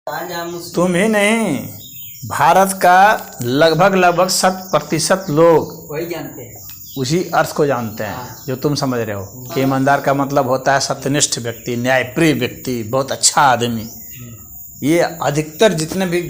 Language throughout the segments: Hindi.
तुम ही नहीं, भारत का लगभग 100% लोग वही जानते हैं, उसी अर्थ को जानते हैं जो तुम समझ रहे हो कि ईमानदार का मतलब होता है सत्यनिष्ठ व्यक्ति, न्यायप्रिय व्यक्ति, बहुत अच्छा आदमी। ये अधिकतर जितने भी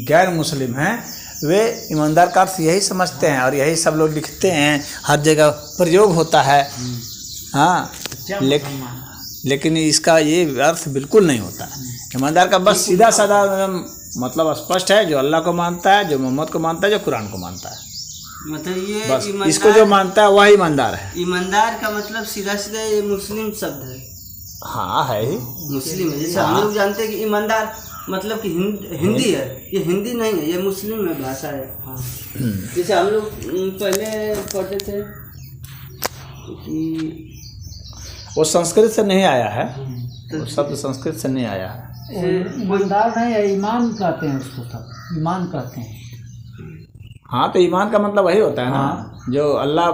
गैर मुस्लिम हैं वे ईमानदार का अर्थ यही समझते हैं और यही सब लोग लिखते हैं, हर जगह प्रयोग होता है। हाँ, लेकिन इसका ये अर्थ बिल्कुल नहीं होता है। ईमानदार का बस सीधा साधा मतलब स्पष्ट है, जो अल्लाह को मानता है, जो मोहम्मद को मानता है, जो कुरान को मानता है, मतलब ये बस इसको जो मानता है वही ईमानदार है। ईमानदार का मतलब सीधा सीधा ये मुस्लिम शब्द है। हाँ है ही, मुस्लिम है। जैसे हम लोग जानते हैं कि ईमानदार मतलब कि हिंदी है, ये हिंदी नहीं है, ये मुस्लिम है, भाषा है। हाँ, जैसे हम लोग पहले पढ़ते थे कि वो संस्कृत से नहीं आया है, वो शब्द संस्कृत से नहीं आया है। ईमानदार नहीं है, ईमान कहते हैं उसको, सब ईमान कहते हैं। हाँ, तो ईमान का मतलब वही होता है ना, जो अल्लाह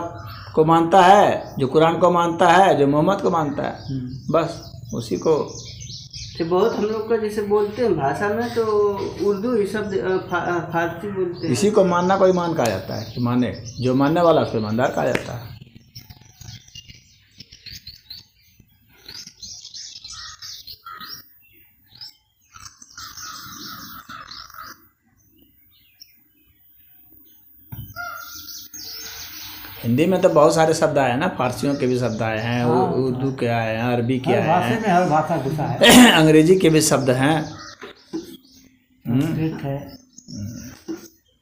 को मानता है, जो कुरान को मानता है, जो मोहम्मद को मानता है, बस उसी को। तो बहुत हम लोग का जैसे बोलते हैं भाषा में तो उर्दू ये शब्द फारसी बोलते हैं। इसी को मानना को ईमान कहा जाता है, कि माने जो मानने वाला उसको ईमानदार कहा जाता है। हिंदी में तो बहुत सारे शब्द आए हैं ना, फारसियों के भी शब्द आए हैं, उर्दू के आए हैं, अरबी के आए हैं, में हर भाषा घुसा है। अंग्रेजी के भी शब्द हैं। संस्कृत है,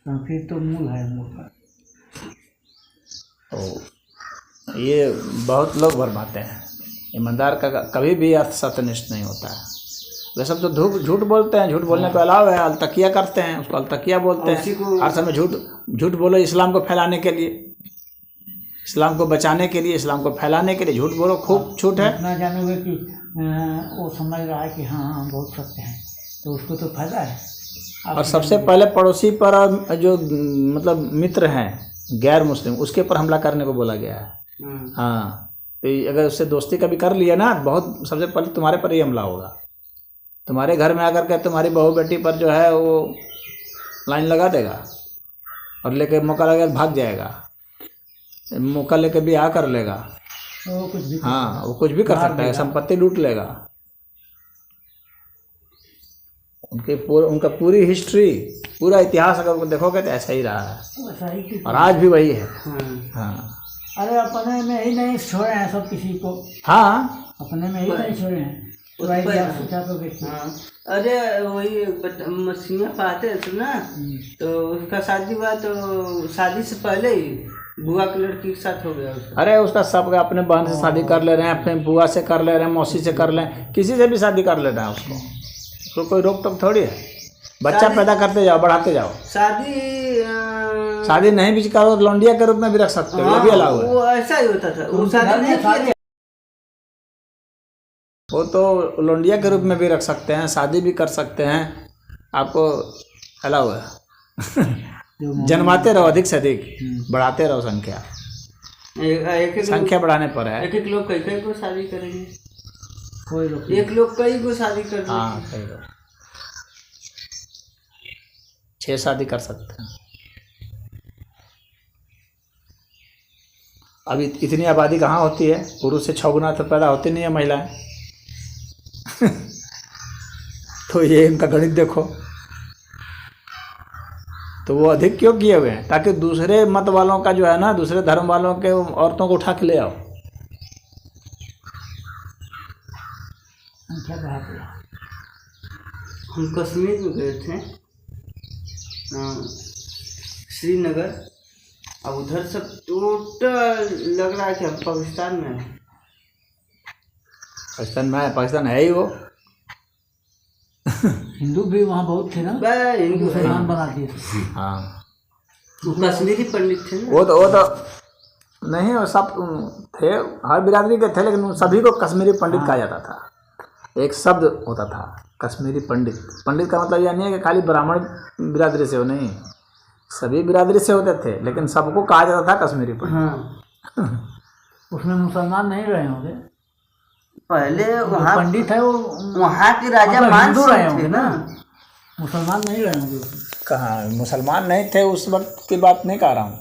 संस्कृत तो मूल है मूल का। तो ये बहुत लोग भरमाते हैं। ईमानदार का कभी भी अर्थ सत्यनिष्ठ नहीं होता है। वे सब तो झूठ बोलते हैं, झूठ बोलने के अलावा है अलतकिया करते हैं, उसको अलतकिया बोलते हैं। हर समय झूठ बोलो इस्लाम को फैलाने के लिए, इस्लाम को बचाने के लिए, इस्लाम को फैलाने के लिए झूठ बोलो, खूब झूठ है। इतना जानोगे कि वो समझ रहा है कि हाँ बहुत सत्य है, तो उसको तो फायदा है। और सबसे पहले पड़ोसी पर जो मतलब मित्र हैं गैर मुस्लिम, उसके ऊपर हमला करने को बोला गया है। हाँ, तो अगर उससे दोस्ती कभी कर लिया ना, बहुत सबसे पहले तुम्हारे पर ही हमला होगा। तुम्हारे घर में आकर के तुम्हारी बहू बेटी पर जो है वो लाइन लगा देगा और लेके मौका लगा भाग जाएगा, मौका लेके ब्याह कर लेगा। वो कुछ भी हाँ, वो कुछ भी कर सकता है, संपत्ति लूट लेगा। उनका पूरी हिस्ट्री, पूरा इतिहास अगर देखोगे तो ऐसा ही रहा है और आज भी वही है। हाँ, अरे अपने में ही नहीं छोड़े हैं सब किसी को। हाँ, अपने में ही नहीं छोड़े हैं। अरे वही मछलियाँ पाते थे ना, तो उसका शादी हुआ तो शादी से पहले ही बुआ की लड़की के साथ हो गया उसका। अरे उसका सब अपने बहन से शादी कर ले रहे हैं, अपने बुआ से कर ले रहे हैं, मौसी से कर ले, किसी से भी शादी कर ले रहे हैं। उसको कोई रोक टोक थोड़ी है। बच्चा पैदा करते जाओ, बढ़ाते जाओ। शादी नहीं भी करो, लौंडिया के रूप में भी रख सकते हो, ये भी अलाउ है। वो ऐसा ही होता था, वो शादी नहीं किया। वो तो लौंडिया के रूप में भी रख सकते हैं, शादी भी कर सकते हैं, आपको अलाउ है। जन्माते रहो, अधिक से अधिक बढ़ाते रहो संख्या। संख्या बढ़ाने पर है। एक लोग कई को शादी करेंगे, एक लोग कई को शादी कर। हाँ, कई लोग 6 शादी कर सकते हैं। अभी इतनी आबादी कहाँ होती है, पुरुष से 6 गुना तो पैदा होती नहीं है महिलाएं। तो ये इनका गणित देखो, तो वो अधिक क्यों किए हुए हैं, ताकि दूसरे मत वालों का जो है ना, दूसरे धर्म वालों के औरतों को उठा के ले आओ। हम कश्मीर में गए थे, श्रीनगर, अब उधर सब टोटल लग रहा है कि हम पाकिस्तान में हैं। पाकिस्तान में है, पाकिस्तान है ही वो। हिंदू भी वहाँ बहुत थे ना, हिंदू मुसलमान बना दिए। हाँ, कश्मीरी पंडित थे ना। वो तो नहीं, वो सब थे, हर बिरादरी के थे, लेकिन सभी को कश्मीरी पंडित कहा जाता था। एक शब्द होता था कश्मीरी पंडित। पंडित का मतलब यह नहीं है कि खाली ब्राह्मण बिरादरी से हो, नहीं, सभी बिरादरी से होते थे, लेकिन सबको कहा जाता था कश्मीरी पंडित। हाँ। उसमें मुसलमान नहीं रहे होंगे पहले वहाँ पंडित है, वो वहाँ के राजा मान सिंह थे ना, मुसलमान नहीं रहे होंगे उसमें। कहाँ मुसलमान नहीं थे उस वक्त की बात नहीं कर रहा हूँ,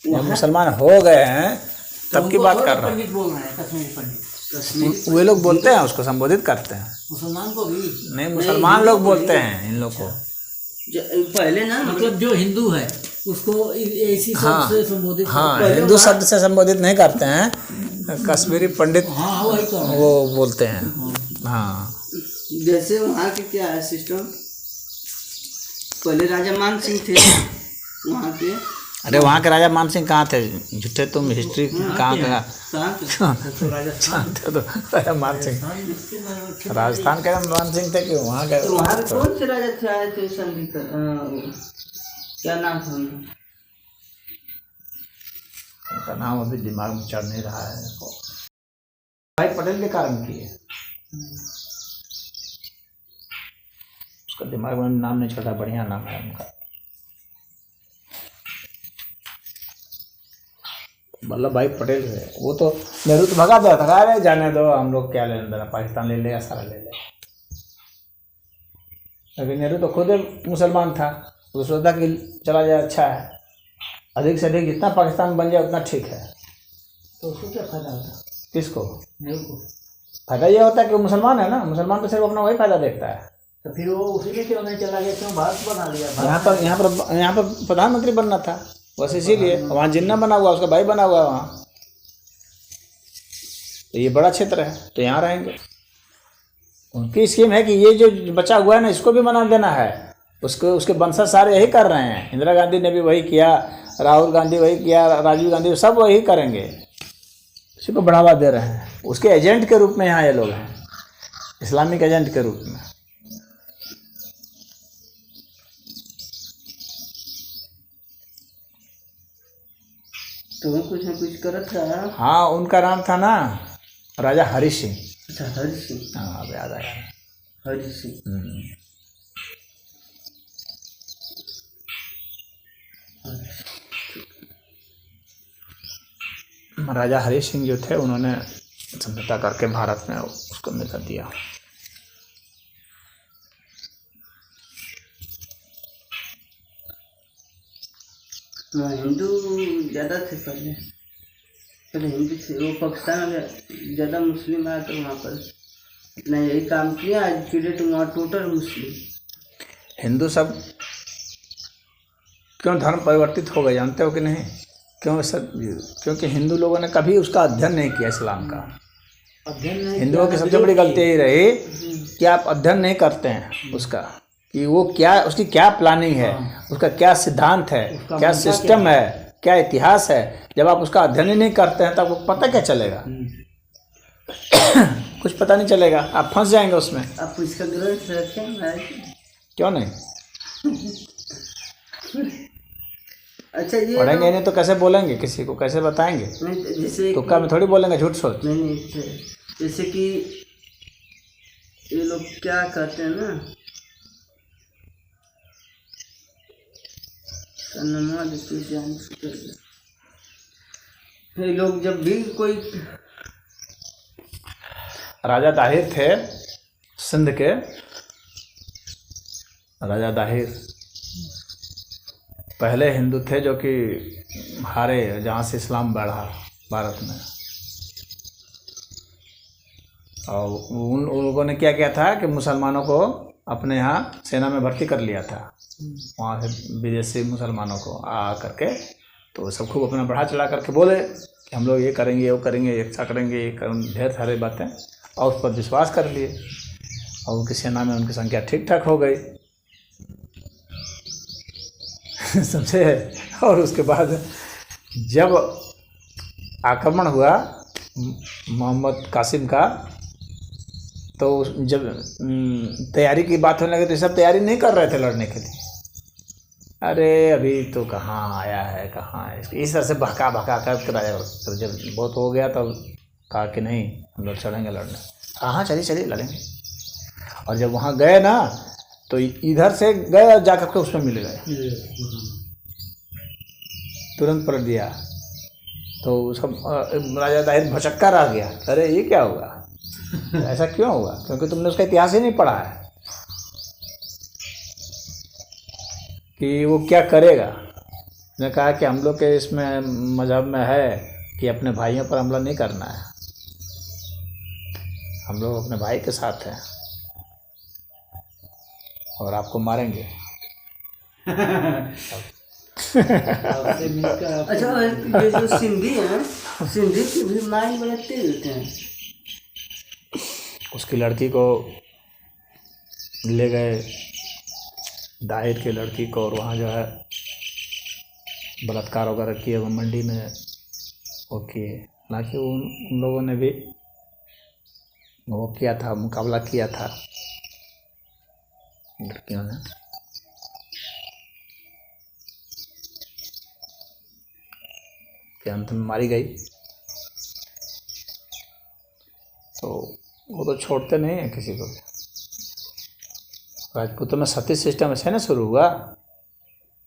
जब मुसलमान हो गए हैं तब की बात कर रहा हूँ। पंडित बोल रहे हैं, कश्मीरी पंडित। वे लोग बोलते हैं उसको, संबोधित करते हैं। मुसलमान को भी नहीं, मुसलमान लोग बोलते हैं इन लोग को। पहले ना मतलब जो हिंदू है उसको ऐसी शब्द से संबोधित हाँ, हिंदू शब्द से संबोधित नहीं करते हैं, कश्मीरी पंडित हाँ वही तो वो बोलते हैं। हाँ, जैसे वहाँ के क्या है सिस्टम, पहले राजा मान सिंह थे वहाँ के। अरे वहाँ के राजा मान सिंह कहाँ थे? झूठे तुम हिस्ट्री कहाँ कहाँ के? जानते हो? तो राजा मान सिंह राजस्थान के मान सिंह थे कि वहाँ के? तो वहाँ के कौन से राजा थे आए थे संधि कर, क्या नाम था उनका? उनका नाम अभी दिमाग में चढ़ नहीं रहा है। भाई पटेल के कारण किए, उसका दिमाग में नाम नहीं चढ़ा, बढ़िया नाम है उनका, वल्लभ भाई पटेल है। वो तो नेहरू तो भगा दिया था, अरे जाने दो, हम लोग क्या लेना देना, पाकिस्तान ले ले या सारा ले ले। लेकिन नेहरू तो खुद मुसलमान था, वो सोचता कि चला जाए अच्छा है, अधिक से अधिक जितना पाकिस्तान बन जाए उतना ठीक है। तो उसको क्या फायदा होता? किसको नेहरू को। फायदा ये होता है कि वो मुसलमान है ना, मुसलमान तो सिर्फ अपना वही फायदा देखता है। तो फिर वो उसी में क्यों नहीं चला गया, क्यों भारत बना लिया? यहाँ पर प्रधानमंत्री बनना था बस, इसीलिए वहाँ जिन्ना बना हुआ, उसका भाई बना हुआ है वहाँ, तो ये बड़ा क्षेत्र है तो यहाँ रहेंगे। उनकी स्कीम है कि ये जो बचा हुआ है ना इसको भी बना देना है, उसको उसके वंशज सारे यही कर रहे हैं। इंदिरा गांधी ने भी वही किया, राहुल गांधी वही किया, राजीव गांधी, सब वही करेंगे, इसी को बढ़ावा दे रहे हैं। उसके एजेंट के रूप में यहाँ ये लोग हैं, इस्लामिक एजेंट के रूप में। तो कुछ न कुछ करत था। हाँ, उनका नाम था ना राजा हरि सिंह। अच्छा, हरि सिंह। हाँ, अब याद आया। हरि सिंह। राजा हरि सिंह जो थे उन्होंने समझौता करके भारत में उसको मिला दिया। हिंदू ज़्यादा थे पहले, हिंदू थे। वो पाकिस्तान में ज़्यादा मुस्लिम आया तो वहाँ पर अपना यही काम किया। आज की डेट वहाँ टोटल मुस्लिम। हिंदू सब क्यों धर्म परिवर्तित हो गए जानते हो कि नहीं? क्यों सब? क्योंकि हिंदू लोगों ने कभी उसका अध्ययन नहीं किया, इस्लाम का अध्ययन नहीं। हिंदुओं की सबसे बड़ी गलती यही रही कि आप अध्ययन नहीं करते हैं उसका, कि वो क्या, उसकी क्या प्लानिंग है, उसका क्या सिद्धांत है, क्या सिस्टम है, क्या इतिहास है। जब आप उसका अध्ययन ही नहीं करते हैं तो आपको पता क्या चलेगा? कुछ पता नहीं चलेगा, आप फंस जाएंगे उसमें। आप इसका ग्रंथ रखें? क्यों नहीं? अच्छा, ये पढ़ेंगे नहीं तो कैसे बोलेंगे, किसी को कैसे बताएंगे? नहीं, जैसे तुक्का में थोड़ी बोलेंगे, झूठ सोच। नहीं, जैसे कि ये लोग क्या करते हैं ना, ये लोग जब भी कोई राजा दाहिर थे सिंध के, राजा दाहिर पहले हिंदू थे जो कि हारे, जहाँ से इस्लाम बढ़ा भारत में। और उन लोगों ने क्या किया था कि मुसलमानों को अपने यहाँ सेना में भर्ती कर लिया था, वहाँ से विदेशी मुसलमानों को आ करके। तो सब खूब अपना बढ़ा चढ़ा करके बोले कि हम लोग ये करेंगे, वो करेंगे, ऐसा करेंगे, ये करेंगे, ढेर सारे बातें, और उस पर विश्वास कर लिए। और उनकी सेना में उनकी संख्या ठीक ठाक हो गई समझे। और उसके बाद जब आक्रमण हुआ मोहम्मद कासिम का, तो जब तैयारी की बात होने लगी तो सब तैयारी नहीं कर रहे थे लड़ने के लिए। अरे अभी तो कहाँ आया है, कहाँ है, इस तरह से बहका बहका कर राजा। तो जब बहुत हो गया तब कहा कि नहीं, हम लोग चलेंगे लड़ने। हाँ चलिए चलिए लड़ेंगे। और जब वहाँ गए ना तो इधर से गए और जाकर के उसमें मिल गए, तुरंत पलट दिया। तो सब राजा दाहिर भचक्का रह गया, अरे ये क्या हुआ, ऐसा क्यों हुआ? क्योंकि तुमने उसका इतिहास ही नहीं पढ़ा है। कि वो क्या करेगा। उसने कहा कि हम लोग के इसमें मज़हब में है कि अपने भाइयों पर हमला नहीं करना है, हम लोग अपने भाई के साथ हैं और आपको मारेंगे। आपसे मिलकर आप अच्छा, और ये जो सिंधी हैं, सिंधी की भी माइंड बड़े तेज होते हैं। उसकी लड़की को ले गए, दाहिर की लड़की को, और वहाँ जो है बलात्कार वगैरह किए वो मंडी में वो किए। हालांकि उन लोगों ने भी वो किया था, मुकाबला किया था लड़कियों ने। के अंत में मारी गई। तो वो तो छोड़ते नहीं हैं किसी को। राजपूतों में सती सिस्टम ऐसे ना शुरू हुआ,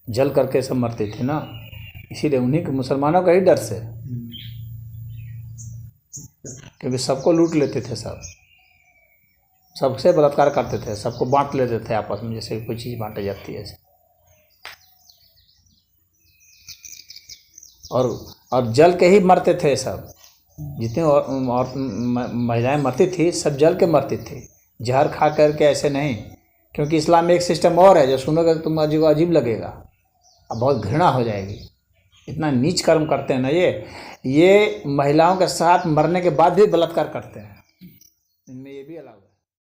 जल करके सब मरती थी ना, इसीलिए उन्हीं के मुसलमानों का ही डर से, क्योंकि सबको लूट लेते थे, सबसे बलात्कार करते थे, सबको बांट लेते थे आपस में, जैसे कोई चीज़ बांटी जाती है ऐसे। और जल के ही मरते थे सब, जितने और महिलाएं मरती थी सब जल के मरती थी, जहर खा करके ऐसे नहीं। क्योंकि इस्लाम में एक सिस्टम और है जो सुनोगे तो तुम अजीब लगेगा, अब बहुत घृणा हो जाएगी। इतना नीच कर्म करते हैं ना ये महिलाओं के साथ मरने के बाद भी बलात्कार करते हैं।